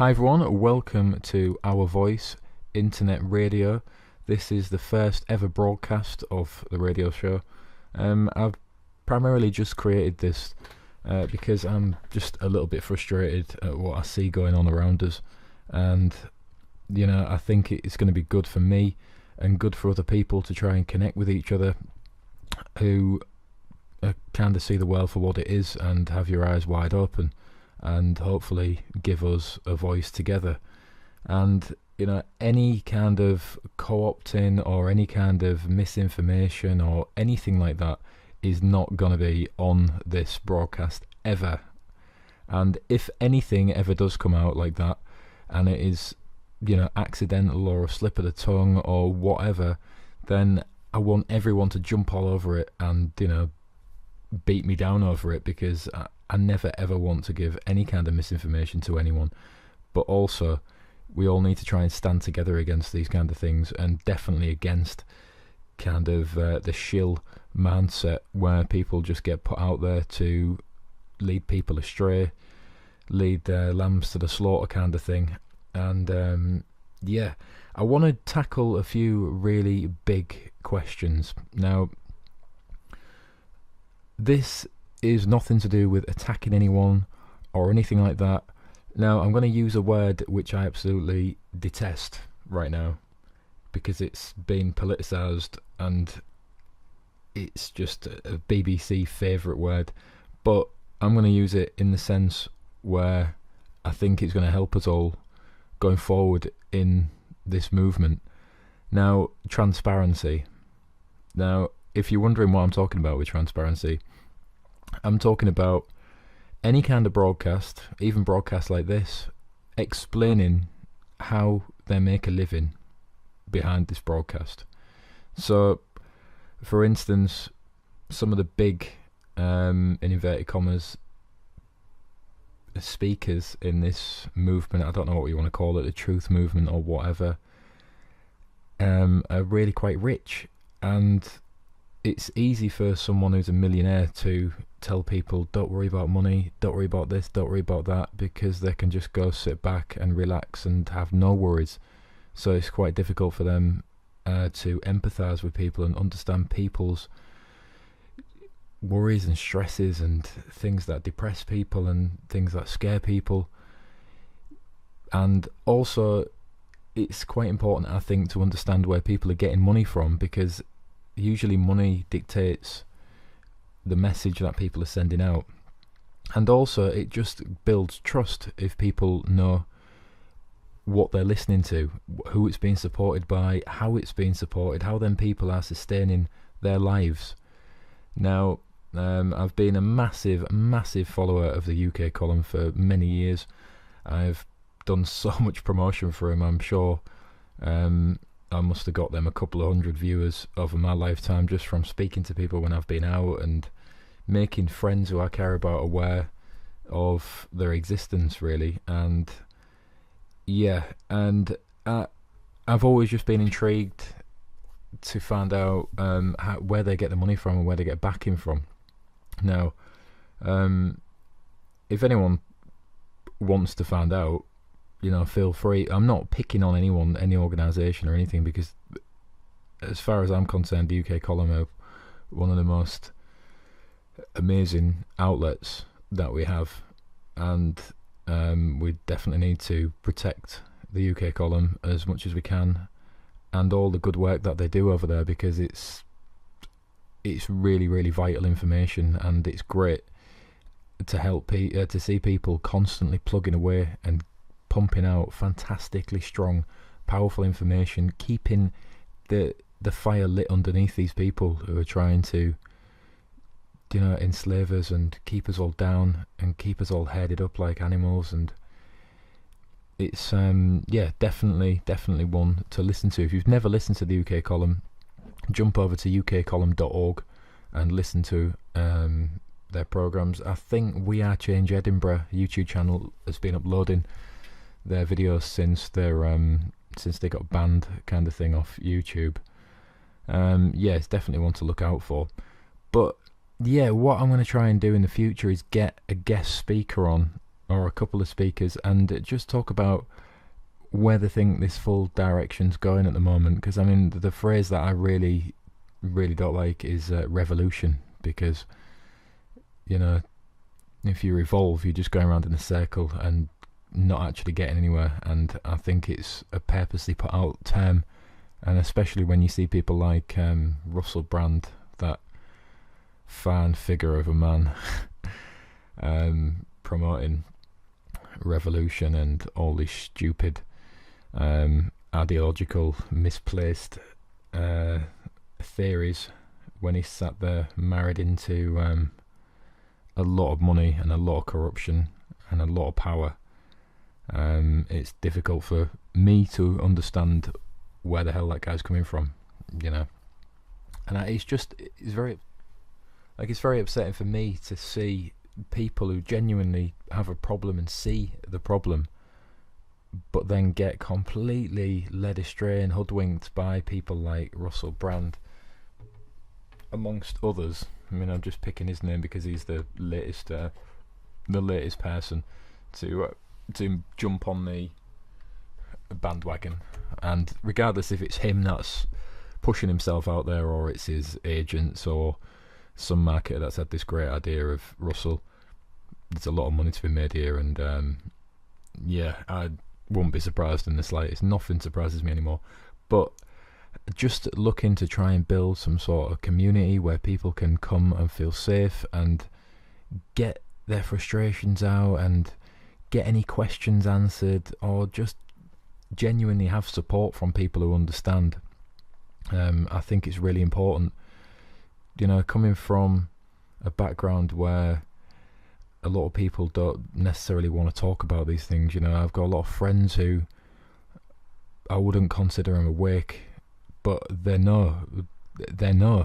Hi everyone, welcome to Our Voice Internet Radio. This is the first ever broadcast of the radio show. I've primarily just created this because I'm just a little bit frustrated at what I see going on around us, and I think it's going to be good for me and good for other people to try and connect with each other who kind of see the world for what it is and have your eyes wide open, and hopefully give us a voice together. And any kind of co-opting or any kind of misinformation or anything like that is not going to be on this broadcast ever. And if anything ever does come out like that, and it is accidental or a slip of the tongue or whatever, then I want everyone to jump all over it and beat me down over it, because I never ever want to give any kind of misinformation to anyone. But also, we all need to try and stand together against these kind of things, and definitely against kind of the shill mindset where people just get put out there to lead people astray, lead their lambs to the slaughter kind of thing. And I want to tackle a few really big questions. Now, this is nothing to do with attacking anyone or anything like that. Now, I'm going to use a word which I absolutely detest right now, because it's been politicised and it's just a BBC favourite word. But I'm going to use it in the sense where I think it's going to help us all going forward in this movement. Now, transparency. Now, if you're wondering what I'm talking about with transparency, I'm talking about any kind of broadcast, even broadcasts like this, explaining how they make a living behind this broadcast. So, for instance, some of the big, in inverted commas, speakers in this movement, I don't know what you want to call it, the truth movement or whatever, are really quite rich. And it's easy for someone who's a millionaire to tell people, don't worry about money, don't worry about this, don't worry about that, because they can just go sit back and relax and have no worries. So it's quite difficult for them to empathise with people and understand people's worries and stresses and things that depress people and things that scare people. And also, it's quite important, I think, to understand where people are getting money from, because usually money dictates the message that people are sending out. And also, it just builds trust if people know what they're listening to, who it's being supported by, how it's being supported, how them people are sustaining their lives. Now, I've been a massive follower of the Ukcolumn for many years. I've done so much promotion for him. I'm sure I must have got them a couple of hundred viewers over my lifetime, just from speaking to people when I've been out and making friends who I care about aware of their existence, really. And I've always just been intrigued to find out where they get the money from and where they get backing from. Now, if anyone wants to find out, feel free. I'm not picking on anyone, any organisation or anything, because as far as I'm concerned, the Ukcolumn are one of the most amazing outlets that we have, and we definitely need to protect the Ukcolumn as much as we can, and all the good work that they do over there, because it's really, really vital information, and it's great to help to see people constantly plugging away and pumping out fantastically strong, powerful information, keeping the fire lit underneath these people who are trying to enslave us and keep us all down and keep us all headed up like animals. And it's definitely one to listen to. If you've never listened to the Ukcolumn, jump over to ukcolumn.org and listen to their programs. I think We Are Change Edinburgh YouTube channel has been uploading their videos since they got banned, kind of thing, off YouTube. It's definitely one to look out for. But what I'm going to try and do in the future is get a guest speaker on or a couple of speakers, and just talk about where they think this full direction's going at the moment. Because I mean, the phrase that I really, really don't like is revolution, because if you evolve, you're just going around in a circle and not actually getting anywhere. And I think it's a purposely put out term, and especially when you see people like Russell Brand, that fan figure of a man, promoting revolution and all these stupid ideological misplaced theories, when he's sat there married into a lot of money and a lot of corruption and a lot of power. It's difficult for me to understand where the hell that guy's coming from, and it's very upsetting for me to see people who genuinely have a problem and see the problem, but then get completely led astray and hoodwinked by people like Russell Brand, amongst others. I mean, I'm just picking his name because he's the latest person to jump on the bandwagon. And regardless if it's him that's pushing himself out there, or it's his agents, or some marketer that's had this great idea of Russell, there's a lot of money to be made here. And I won't be surprised in the slightest. Nothing surprises me anymore. But just looking to try and build some sort of community where people can come and feel safe and get their frustrations out and get any questions answered, or just genuinely have support from people who understand. I think it's really important. Coming from a background where a lot of people don't necessarily want to talk about these things. I've got a lot of friends who I wouldn't consider them awake, but they know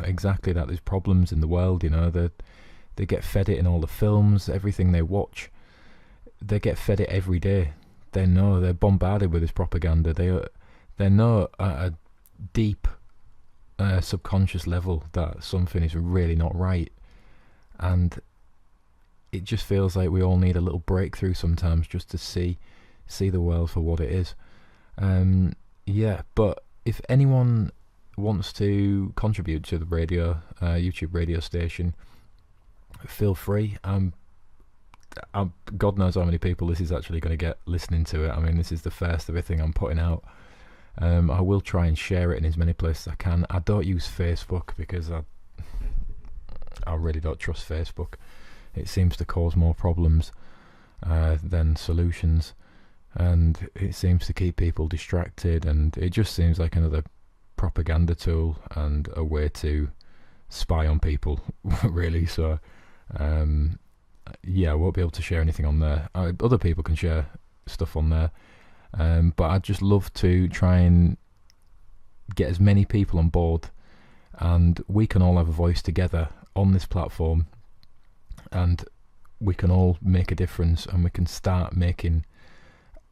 exactly that there's problems in the world. They get fed it in all the films, everything they watch. They get fed it every day. They know they're bombarded with this propaganda. They know at a deep subconscious level that something is really not right, and it just feels like we all need a little breakthrough sometimes, just to see the world for what it is. But if anyone wants to contribute to the radio, YouTube radio station, feel free. God knows how many people this is actually going to get listening to it. I mean, this is the first of everything I'm putting out. I will try and share it in as many places as I can. I don't use Facebook because I really don't trust Facebook. It seems to cause more problems than solutions, and it seems to keep people distracted, and it just seems like another propaganda tool and a way to spy on people, really. So I won't be able to share anything on there. Other people can share stuff on there, but I'd just love to try and get as many people on board, and we can all have a voice together on this platform, and we can all make a difference, and we can start making,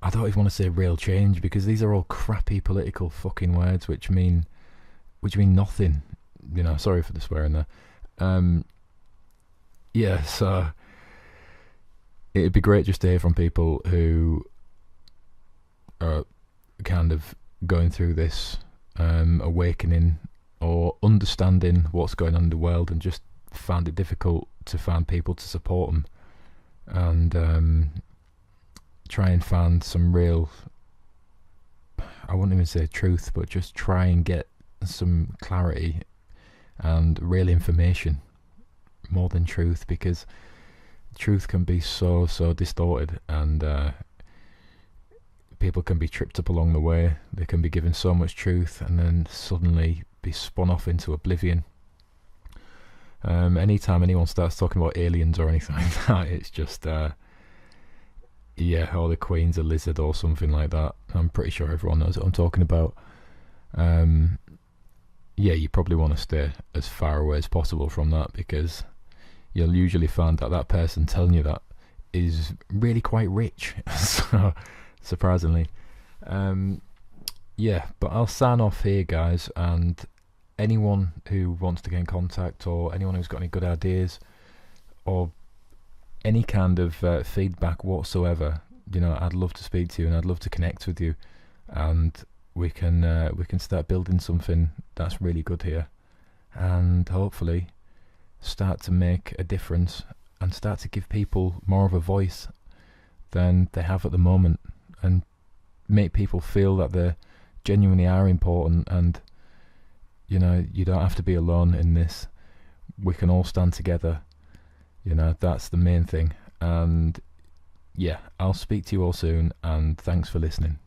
I don't even want to say real change, because these are all crappy political fucking words which mean nothing. Sorry for the swearing there. So it'd be great just to hear from people who are kind of going through this awakening or understanding what's going on in the world, and just found it difficult to find people to support them, and try and find some real, I wouldn't even say truth, but just try and get some clarity and real information more than truth, because truth can be so distorted, and people can be tripped up along the way. They can be given so much truth and then suddenly be spun off into oblivion. Anytime anyone starts talking about aliens or anything like that, it's just or the Queen's a lizard or something like that. I'm pretty sure everyone knows what I'm talking about. You probably want to stay as far away as possible from that, because you'll usually find that person telling you that is really quite rich. So, surprisingly. But I'll sign off here, guys, and anyone who wants to get in contact, or anyone who's got any good ideas, or any kind of feedback whatsoever, I'd love to speak to you and I'd love to connect with you, and we can start building something that's really good here, and hopefully start to make a difference and start to give people more of a voice than they have at the moment, and make people feel that they genuinely are important, and you don't have to be alone in this. We can all stand together. That's the main thing. And yeah, I'll speak to you all soon, and thanks for listening.